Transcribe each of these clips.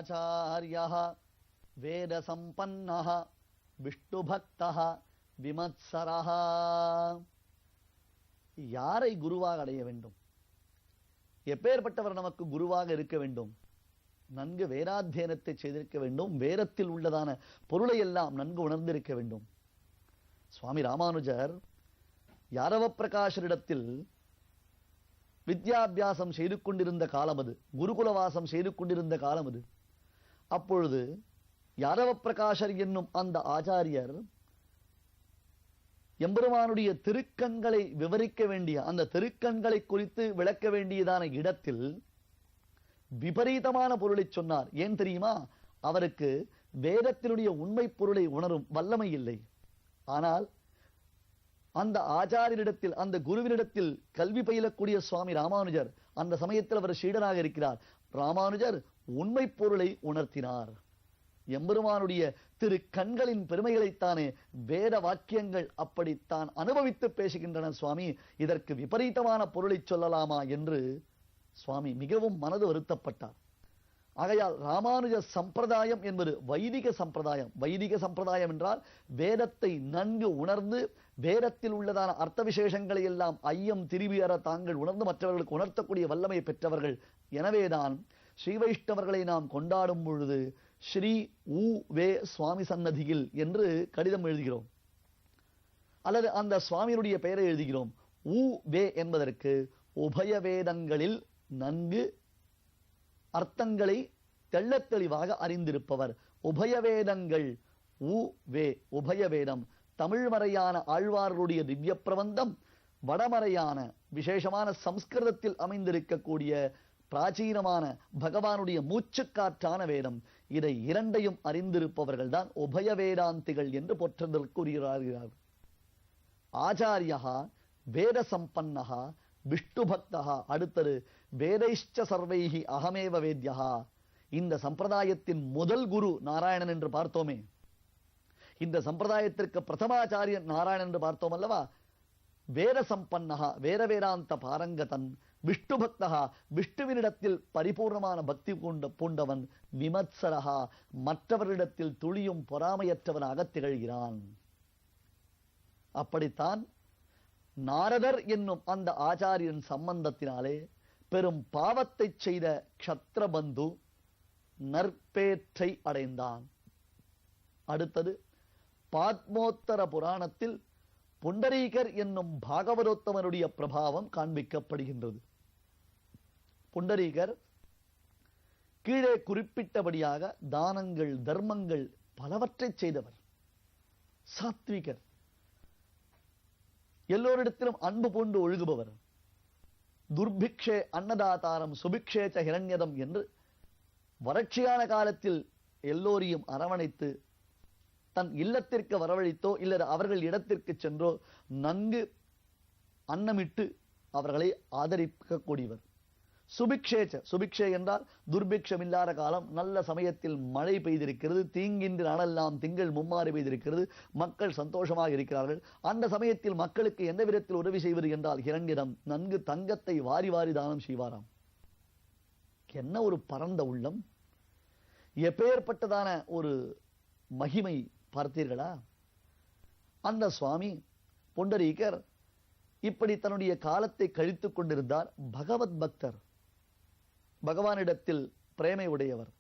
ஆச்சார்யः வேத சம்பன்னः விஷ்ணு பக்தः விமத்சரः. யாரை குருவாக அடைய வேண்டும்? எப்பேற்பட்டவர் நமக்கு குருவாக இருக்க வேண்டும்? நன்கு வேதாத்தியனத்தை செய்திருக்க வேண்டும். வேதத்தில் உள்ளதான பொருளை எல்லாம் நன்கு உணர்ந்திருக்க வேண்டும். சுவாமி ராமானுஜர் யாதவ பிரகாஷரிடத்தில் வித்யாபியாசம் செய்து கொண்டிருந்த காலம் அது, குருகுலவாசம் செய்து கொண்டிருந்த காலம் அது. அப்பொழுது யாதவ பிரகாஷர் என்னும் அந்த ஆச்சாரியர் எம்பெருமானுடைய திருக்கண்களை விவரிக்க வேண்டிய, அந்த திருக்கண்களை குறித்து விளக்க வேண்டியதான இடத்தில் விபரீதமான பொருளை சொன்னார். ஏன் தெரியுமா? அவருக்கு வேதத்தினுடைய உண்மை பொருளை உணரும் வல்லமை இல்லை. ஆனால் அந்த ஆச்சாரியரிடத்தில், அந்த குருவினிடத்தில் கல்வி பயிலக்கூடிய சுவாமி ராமானுஜர், அந்த சமயத்தில் அவர் சீடனாக இருக்கிறார். ராமானுஜர் உண்மை பொருளை உணர்த்தினார். எம்பெருமானுடைய திரு கண்களின் பெருமைகளைத்தானே வேத வாக்கியங்கள் அப்படித்தான் அனுபவித்து பேசுகின்றன. சுவாமி, இதற்கு விபரீதமான பொருளை சொல்லலாமா என்று சுவாமி மிகவும் மனது வருத்தப்பட்டார். ஆகையால் ராமானுஜ சம்பிரதாயம் என்பது வைதிக சம்பிரதாயம். வைதிக சம்பிரதாயம் என்றால் வேதத்தை நன்கு உணர்ந்து வேதத்தில் உள்ளதான அர்த்த விசேஷங்களை எல்லாம் ஐயம் திரும்பியற தாங்கள் உணர்ந்து மற்றவர்களுக்கு உணர்த்தக்கூடிய வல்லமை பெற்றவர்கள். எனவேதான் ஸ்ரீ வைஷ்ணவர்களை நாம் கொண்டாடும் பொழுது ஸ்ரீ உ வே சுவாமி சன்னதியில் என்று கடிதம் எழுதுகிறோம், அல்லது அந்த சுவாமியினுடைய பெயரை எழுதுகிறோம். உ வே என்பதற்கு உபய வேதங்களில் நன்கு அர்த்தங்களை தெள்ளத் தெளிவாக அறிந்திருப்பவர். உபயவேதங்கள் உ வே உபயவேதம். தமிழ் மறையான ஆழ்வார்களுடைய திவ்ய பிரபந்தம், வடமறையான விசேஷமான சம்ஸ்கிருதத்தில் அமைந்திருக்கக்கூடிய பிராச்சீனமான பகவானுடைய மூச்சுக்காற்றான வேதம். இதை இரண்டையும் அறிந்திருப்பவர்கள் தான் உபய வேதாந்திகள் என்று போற்றுதற்குரியவர்கள். ஆச்சாரியஹா வேத சம்பன்னஹா விஷ்ணு பக்தஹா. அடுத்தது வேதைஷ்ச சர்வைஹி அகமேவ வேத்யஹா. இந்த சம்பிரதாயத்தின் முதல் குரு நாராயணன் என்று பார்த்தோமே, இந்த சம்பிரதாயத்திற்கு பிரதமாச்சாரியன் நாராயணன் என்று பார்த்தோம் அல்லவா? வேத சம்பன்னஹா வேத வேதாந்த பாரங்கதன். விஷ்ணு பக்தஹா விஷ்ணுவினிடத்தில் பரிபூர்ணமான பக்தி பூண்டவன். விமத்சரஹா மற்றவரிடத்தில் துளியும் பொறாமையற்றவனாக திகழ்கிறான். அப்படித்தான் நாரதர் என்னும் அந்த ஆச்சாரியன் சம்பந்தத்தினாலே பெரும் பாவத்தை செய்த க்ஷத்ரபந்து நற்பேற்றை அடைந்தான். அடுத்தது பாத்மோத்தர புராணத்தில் புண்டரீகர் என்னும் பாகவதோத்தமனுடைய பிரபாவம் காண்பிக்கப்படுகின்றது. புண்டரீகர் கீழே குறிப்பிட்டபடியாக தானங்கள் தர்மங்கள் பலவற்றை செய்தவர். சாத்விகர், எல்லோரிடத்திலும் அன்பு பூண்டு ஒழுகுபவர். துர்பிக்ஷே அன்னதாதாரம் சுபிக்ஷேச்ச ஹிரண்யதம் என்று வறட்சியான காலத்தில் எல்லோரையும் அரவணைத்து தன் இல்லத்திற்கு வரவழைத்தோ இல்லது அவர்கள் இடத்திற்கு சென்றோ நன்கு அன்னமிட்டு அவர்களை ஆதரிக்கக்கூடியவர். சுபிக்ஷேச்ச, சுபிக்ஷே என்றால் துர்பிக்ஷம் இல்லாத காலம், நல்ல சமயத்தில் மழை பெய்திருக்கிறது, தீங்கின்ற நாளெல்லாம் திங்கள் மும்மாறி பெய்திருக்கிறது, மக்கள் சந்தோஷமாக இருக்கிறார்கள். அந்த சமயத்தில் மக்களுக்கு எந்த விதத்தில் உதவி செய்வது என்றால் ஹிரண்யதம், நன்கு தங்கத்தை வாரி வாரி தானம் செய்வாராம். என்ன ஒரு பரந்த உள்ளம், எப்பேற்பட்டதான ஒரு மகிமை பார்த்தீர்களா? அந்த சுவாமி புண்டரீகர் இப்படி தன்னுடைய காலத்தை கழித்துக் கொண்டிருந்தார். பகவத் பக்தர், பகவானிடத்தில் பிரேமை உடையவர்.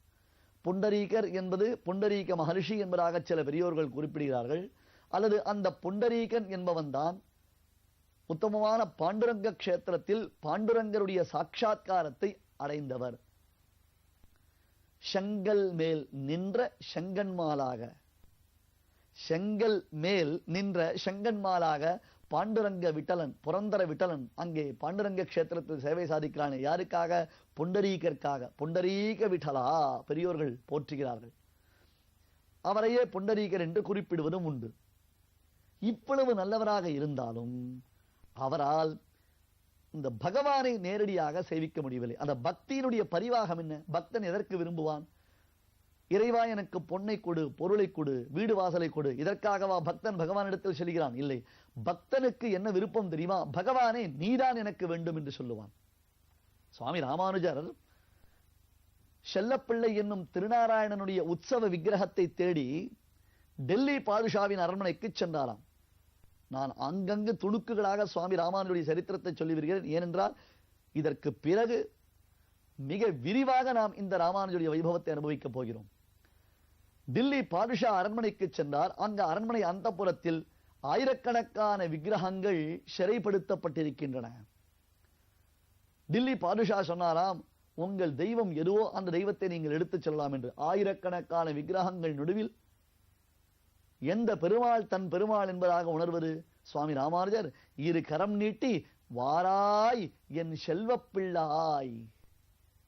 புண்டரீகர் என்பது புண்டரீக மகர்ஷி என்பதாக சில பெரியோர்கள் குறிப்பிடுகிறார்கள். அல்லது அந்த புண்டரீகன் என்பவன் தான் உத்தமமான பாண்டுரங்க கஷேத்திரத்தில் பாண்டுரங்கருடைய சாட்சா்காரத்தை அடைந்தவர். செங்கல் மேல் நின்ற செங்கன்மாலாக, செங்கல் மேல் நின்ற செங்கன்மாலாக பாண்டுரங்க விட்டலன், புரந்தர விட்டலன் அங்கே பாண்டுரங்க கஷேத்திரத்தில் சேவை சாதிக்கிறானே, யாருக்காக? புண்டரீகற்காக. புண்டரீக விட்டலா பெரியோர்கள் போற்றுகிறார்கள். அவரையே புண்டரீகர் என்று குறிப்பிடுவதும் உண்டு. இவ்வளவு நல்லவராக இருந்தாலும் அவரால் இந்த பகவானை நேரடியாக சேவிக்க முடியவில்லை. அந்த பக்தியினுடைய பரிவாகம் என்ன? பக்தன் எதற்கு விரும்புவான்? இறைவா எனக்கு பொன்னை கொடு, பொருளை கொடு, வீடு வாசலை கொடு, இதற்காகவா பக்தன் பகவானிடத்தில் செல்கிறான்? இல்லை. பக்தனுக்கு என்ன விருப்பம் தெரியுமா? பகவானே நீதான் எனக்கு வேண்டும் என்று சொல்லுவான். சுவாமி ராமானுஜர் செல்லப்பிள்ளை என்னும் திருநாராயணனுடைய உற்சவ விக்கிரகத்தை தேடி டெல்லி பாதுஷாவின் அரண்மனைக்கு சென்றாராம். நான் அங்கங்கு துணுக்குகளாக சுவாமி ராமானுஜருடைய சரித்திரத்தை சொல்லி வருகிறேன். ஏனென்றால் இதற்கு பிறகு மிக விரிவாக நாம் இந்த ராமானுஜருடைய வைபவத்தை அனுபவிக்கப் போகிறோம். டில்லி பாதுஷா அரண்மனைக்கு சென்றார். அங்க அரண்மனை அந்தப்புறத்தில் ஆயிரக்கணக்கான விக்கிரகங்கள் சிறைப்படுத்தப்பட்டிருக்கின்றன. டில்லி பாதுஷா சொன்னாராம், உங்கள் தெய்வம் எதுவோ அந்த தெய்வத்தை நீங்கள் எடுத்துச் செல்லலாம் என்று. ஆயிரக்கணக்கான விக்கிரகங்கள் நடுவில் எந்த பெருமாள் தன் பெருமாள் என்பதாக உணர்வது? சுவாமி ராமானுஜர் இரு கரம் நீட்டி, வாராய் என் செல்வப்பிள்ளாய்,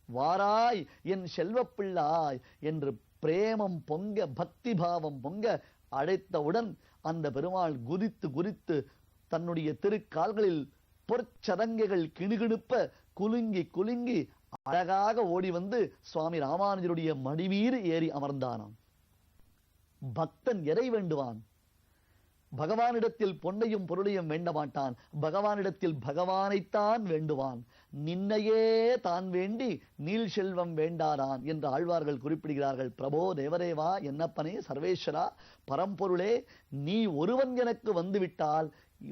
வாராய் என் செல்வப்பிள்ளாய் என்று பிரேமம் பொங்க, பக்தி பாவம் பொங்க அழைத்தவுடன் அந்த பெருமாள் குதித்து குதித்து தன்னுடைய திருக்கால்களில் பொற்சதங்கைகள் கிணுகிணுப்ப குலுங்கி குலுங்கி அழகாக ஓடி வந்து சுவாமி ராமானுஜருடைய மடிமீது ஏறி அமர்ந்தானாம். பக்தன் எதை வேண்டுவான்? பகவானிடத்தில் பொன்னையும் பொருளையும் வேண்ட மாட்டான். பகவானிடத்தில் பகவானைத்தான் வேண்டுவான். நின்னையே தான் வேண்டி நீல் செல்வம் வேண்டாதான் என்று ஆழ்வார்கள் குறிப்பிடுகிறார்கள். பிரபோ தேவரேவா, என்னப்பனே சர்வேஸ்வரா, பரம்பொருளே, நீ ஒருவன் எனக்கு வந்துவிட்டால்,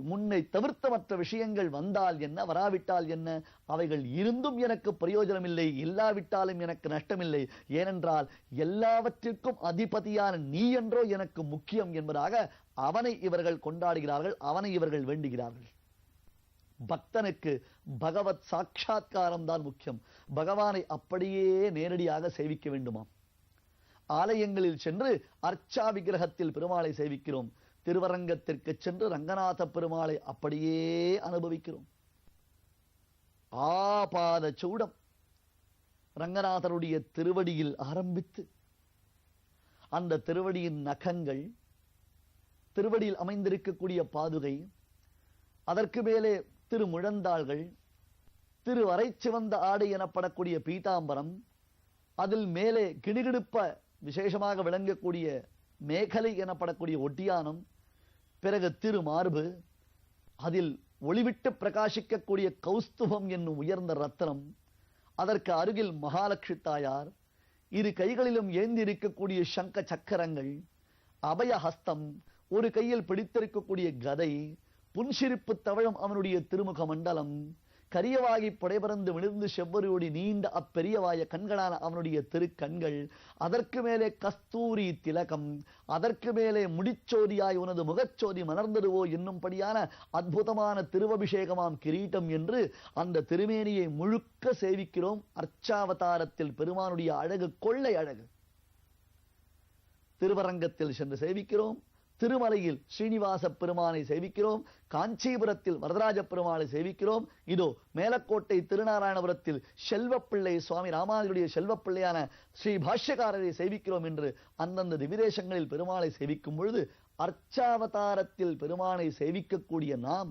முன்னை தவிர்த்த மற்ற விஷயங்கள் வந்தால் என்ன, வராவிட்டால் என்ன, அவைகள் இருந்தும் எனக்கு பிரயோஜனம் இல்லை, இல்லாவிட்டாலும் எனக்கு நஷ்டமில்லை. ஏனென்றால் எல்லாவற்றிற்கும் அதிபதியான நீ என்றோ எனக்கு முக்கியம் என்பதாக அவனை இவர்கள் கொண்டாடுகிறார்கள், அவனை இவர்கள் வேண்டுகிறார்கள். பக்தனுக்கு பகவத் சாட்சா்காரம் தான் முக்கியம். பகவானை அப்படியே நேரடியாக சேவிக்க வேண்டுமாம். ஆலயங்களில் சென்று அர்ச்சா விக்கிரகத்தில் பெருமாளை சேவிக்கிறோம். திருவரங்கத்திற்கு சென்று ரங்கநாத பெருமாளை அப்படியே அனுபவிக்கிறோம். ஆபாத சூடம் ரங்கநாதருடைய திருவடியில் ஆரம்பித்து அந்த திருவடியின் நகங்கள், திருவடியில் அமைந்திருக்கக்கூடிய பாதுகை, அதற்கு மேலே திருமுழந்தாள்கள், திருவரை சிவந்த ஆடை எனப்படக்கூடிய பீதாம்பரம், அதில் மேலே கிடுகிடுப்ப விசேஷமாக விளங்கக்கூடிய மேகலை எனப்படக்கூடிய ஒட்டியானம், பிறகு திருமார்பு, அதில் ஒளிவிட்டு பிரகாசிக்கக்கூடிய கௌஸ்துபம் என்னும் உயர்ந்த ரத்தனம், அதற்கு அருகில் மகாலட்சுமி தாயார், இரு கைகளிலும் ஏந்தி இருக்கக்கூடிய சங்க சக்கரங்கள், அபயஹஸ்தம், ஒரு கையில் பிடித்திருக்கக்கூடிய கதை, புன்சிரிப்பு தவழும் அவனுடைய திருமுக மண்டலம், கரியவாகி புடைபறந்து விழுந்து செவ்வரியோடி நீண்ட அப்பெரியவாய கண்களான அவனுடைய திருக்கண்கள், அதற்கு மேலே கஸ்தூரி திலகம், அதற்கு மேலே முடிச்சோதியாய் உனது முகச்சோதி மலர்ந்ததுவோ என்னும்படியான அற்புதமான திருவபிஷேகமாம் கிரீட்டம் என்று அந்த திருமேனியை முழுக்க சேவிக்கிறோம். அர்ச்சாவதாரத்தில் பெருமானுடைய அழகு கொள்ளை அழகு. திருவரங்கத்தில் சென்று சேவிக்கிறோம். திருமலையில் ஸ்ரீனிவாச பெருமானை சேவிக்கிறோம். காஞ்சிபுரத்தில் வரதராஜ பெருமானை சேவிக்கிறோம். இதோ மேலக்கோட்டை திருநாராயணபுரத்தில் செல்வப்பிள்ளை சுவாமி ராமானுஜருடைய செல்வப்பிள்ளையான ஸ்ரீ பாஷ்யக்காரரை சேவிக்கிறோம் என்று அந்தந்த திவிதேசங்களில் பெருமாளை சேவிக்கும் பொழுது அர்ச்சாவதாரத்தில் பெருமானை சேவிக்கக்கூடிய நாம்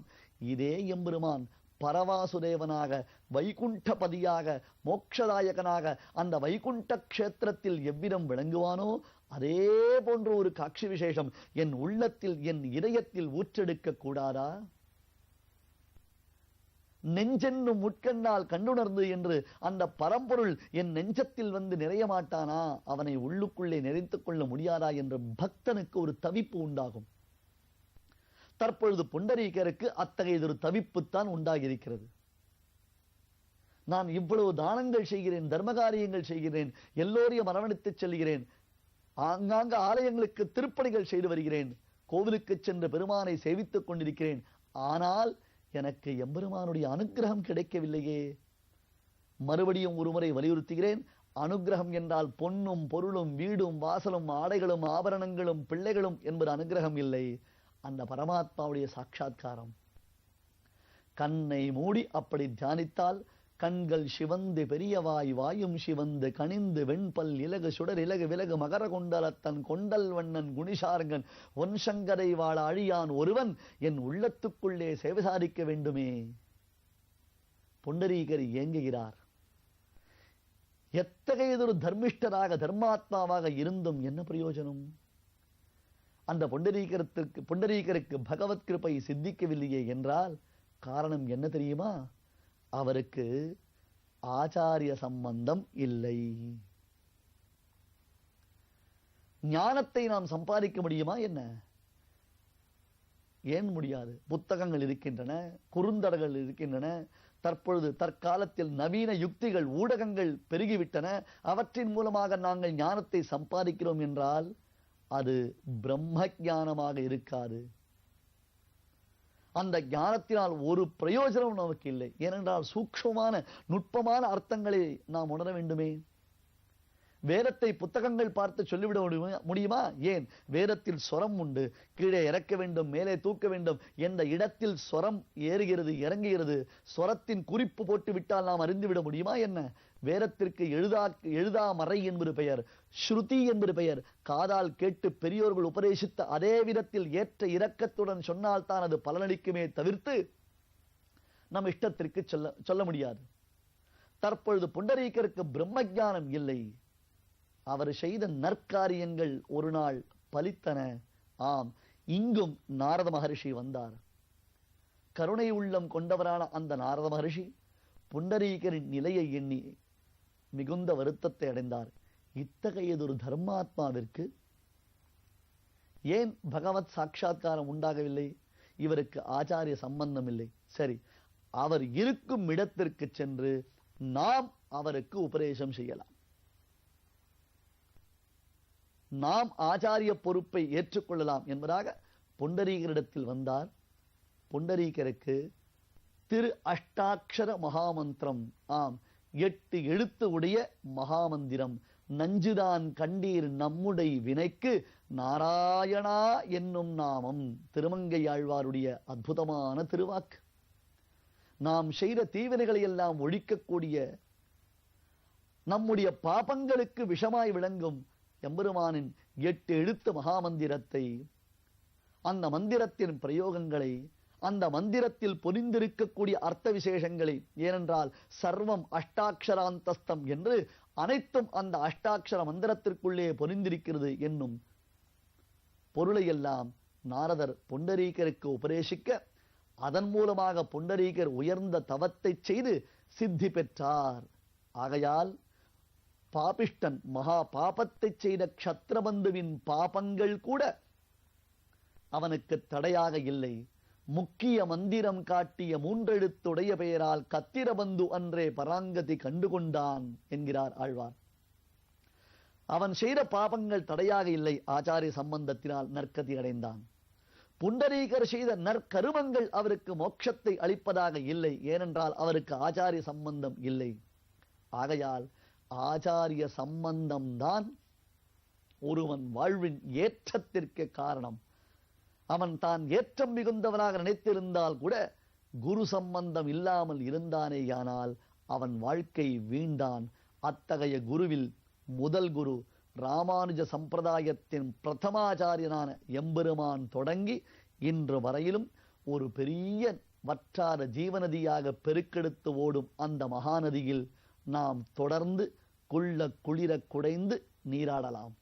இதே எம்பெருமான் பரவாசுதேவனாக, வைகுண்டபதியாக, மோட்சதாயகனாக அந்த வைகுண்ட க்ஷேத்திரத்தில் எவ்விதம் விளங்குவானோ அதே போன்ற ஒரு காட்சி விசேஷம் என் உள்ளத்தில், என் இதயத்தில் ஊற்றெடுக்க கூடாதா? நெஞ்சென்னும் முட்கண்ணால் கண்டுணர்ந்து என்று அந்த பரம்பொருள் என் நெஞ்சத்தில் வந்து நிறைய மாட்டானா? அவனை உள்ளுக்குள்ளே நிறைத்துக் கொள்ள முடியாதா என்ற பக்தனுக்கு ஒரு தவிப்பு உண்டாகும். தற்பொழுது புண்டரீகருக்கு அத்தகையதொரு தவிப்புத்தான் உண்டாகியிருக்கிறது. நான் இவ்வளவு தானங்கள் செய்கிறேன், தர்மகாரியங்கள் செய்கிறேன், எல்லோரையும் அரவணைத்துச் செல்கிறேன், ஆங்காங்க ஆலயங்களுக்கு திருப்பணிகள் செய்து வருகிறேன், கோவிலுக்கு சென்று பெருமானை சேவித்துக் கொண்டிருக்கிறேன். ஆனால் எனக்கு எம்பெருமானுடைய அனுக்கிரகம் கிடைக்கவில்லையே. மறுபடியும் ஒருமுறை வலியுறுத்துகிறேன். அனுக்கிரகம் என்றால் பொன்னும் பொருளும் வீடும் வாசலும் ஆடைகளும் ஆபரணங்களும் பிள்ளைகளும் என்பது அனுக்கிரகம் இல்லை. அந்த பரமாத்மாவுடைய சாட்சா்காரம். கண்ணை மூடி அப்படி தியானித்தால் கண்கள் சிவந்து பெரியவாய் வாயும் சிவந்து கனிந்து வெண்பல் இலகு சுடர் இலகு விலகு மகர கொண்டலத்தன் கொண்டல் வண்ணன் குணிசார்கன் ஒன்சங்கரை வாழ அழியான் ஒருவன் என் உள்ளத்துக்குள்ளே சேவை சாதிக்க வேண்டுமே. புண்டரீகர் இயங்குகிறார். எத்தகையதொரு தர்மிஷ்டராக தர்மாத்மாவாக இருந்தும் என்ன பிரயோஜனம்? அந்த புண்டரீகருக்கு பகவத் கிருபை சித்திக்கவில்லையே என்றால் காரணம் என்ன தெரியுமா? அவருக்கு ஆச்சாரிய சம்பந்தம் இல்லை. ஞானத்தை நாம் சம்பாதிக்க முடியுமா என்ன? ஏன் முடியாது? புத்தகங்கள் இருக்கின்றன, குறுந்தடங்கள் இருக்கின்றன, தற்பொழுது தற்காலத்தில் நவீன யுக்திகள், ஊடகங்கள் பெருகிவிட்டன. அவற்றின் மூலமாக நாங்கள் ஞானத்தை சம்பாதிக்கிறோம் என்றால் அது பிரம்ம ஞானமாக இருக்காது. அந்த ஞானத்தினால் ஒரு பிரயோஜனம் நமக்கு இல்லை. ஏனென்றால் சூக்ஷ்மமான நுட்பமான அர்த்தங்களை நாம் உணர வேண்டுமே. வேதத்தை புத்தகங்கள் பார்த்து சொல்லிவிட முடியுமா? ஏன்? வேதத்தில் ஸ்வரம் உண்டு. கீழே இறக்க வேண்டும், மேலே தூக்க வேண்டும் என்ற இடத்தில் ஸ்வரம் ஏறுகிறது, இறங்குகிறது. ஸ்வரத்தின் குறிப்பு போட்டு விட்டால் நாம் அறிந்துவிட முடியுமா என்ன? வேதத்திற்கு எழுதா மறை என்பது பெயர், ஸ்ருதி என்பது பெயர். காதால் கேட்டு பெரியோர்கள் உபதேசித்த அதே விதத்தில் ஏற்ற இரக்கத்துடன் சொன்னால்தான் அது பலனளிக்குமே தவிர்த்து நம் இஷ்டத்திற்கு சொல்ல முடியாது. தற்பொழுது புண்டரீகருக்கு பிரம்ம ஞானம் இல்லை. அவர் செய்த நற்காரியங்கள் ஒரு நாள் பலித்தன. ஆம், இங்கும் நாரத மகரிஷி வந்தார். கருணை உள்ளம் கொண்டவரான அந்த நாரத மகரிஷி புண்டரீகரின் நிலையை எண்ணி மிகுந்த வருத்தத்தை அடைந்தார். இத்தகையதொரு தர்மாத்மாவிற்கு ஏன் பகவத் சாட்சா்காரம் உண்டாகவில்லை? இவருக்கு ஆச்சாரிய சம்பந்தம் இல்லை. சரி, அவர் இருக்கும் இடத்திற்கு சென்று நாம் அவருக்கு உபதேசம் செய்யலாம். நாம் ஆச்சாரிய பொறுப்பை ஏற்றுக்கொள்ளலாம் என்பதாக புண்டரீகரிடத்தில் வந்தார். புண்டரீகருக்கு திரு அஷ்டாட்சர மகாமந்திரம், ஆம் 8 எழுத்து உடைய மகாமந்திரம், நஞ்சுதான் கண்டீர் நம்முடைய வினைக்கு நாராயணா என்னும் நாமம், திருமங்கையாழ்வாருடைய அற்புதமான திருவாக்கு. நாம் செய்த தீவினைகளை எல்லாம் ஒழிக்கக்கூடிய, நம்முடைய பாபங்களுக்கு விஷமாய் விளங்கும் எம்பெருமானின் 8 எழுத்து மகாமந்திரத்தை, அந்த மந்திரத்தின் பிரயோகங்களை, அந்த மந்திரத்தில் பொதிந்திருக்கக்கூடிய அர்த்த விசேஷங்களை, ஏனென்றால் சர்வம் அஷ்டாட்சராந்தஸ்தம் என்று அனைத்தும் அந்த அஷ்டாட்சர மந்திரத்திற்குள்ளே பொதிந்திருக்கிறது என்னும் பொருளை எல்லாம் நாரதர் புண்டரீகருக்கு உபதேசிக்க, அதன் மூலமாக புண்டரீகர் உயர்ந்த தவத்தை செய்து சித்தி பெற்றார். ஆகையால் பாபிஷ்டன், மகா பாபத்தை செய்த க்ஷத்ரபந்துவின் பாபங்கள் கூட அவனுக்கு தடையாக இல்லை. முக்கிய மந்திரம் காட்டிய 3 எழுத்துடைய பெயரால் கத்திரபந்து அன்றே பராங்கதி கண்டுகொண்டான் என்கிறார் ஆழ்வார். அவன் செய்த பாபங்கள் தடையாக இல்லை, ஆச்சாரிய சம்பந்தத்தினால் நற்கதி அடைந்தான். புண்டரீகர் செய்த நற்கருமங்கள் அவருக்கு மோட்சத்தை அளிப்பதாக இல்லை, ஏனென்றால் அவருக்கு ஆச்சாரிய சம்பந்தம் இல்லை. ஆகையால் ஆச்சாரிய சம்பந்தம்தான் ஒருவன் வாழ்வின் ஏற்றத்திற்கு காரணம். அவன் தான் ஏற்றம் மிகுந்தவனாக நினைத்திருந்தால் கூட குரு சம்பந்தம் இல்லாமல் இருந்தானேயானால் அவன் வாழ்க்கை வீண்டான். அத்தகைய குருவில் முதல் குரு ராமானுஜ சம்பிரதாயத்தின் பிரதமாச்சாரியனான எம்பெருமான் தொடங்கி இன்று வரையிலும் ஒரு பெரிய வற்றாத ஜீவநதியாக பெருக்கெடுத்து ஓடும் அந்த மகாநதியில் நாம் தொடர்ந்து குளிர குடைந்து நீராடலாம்.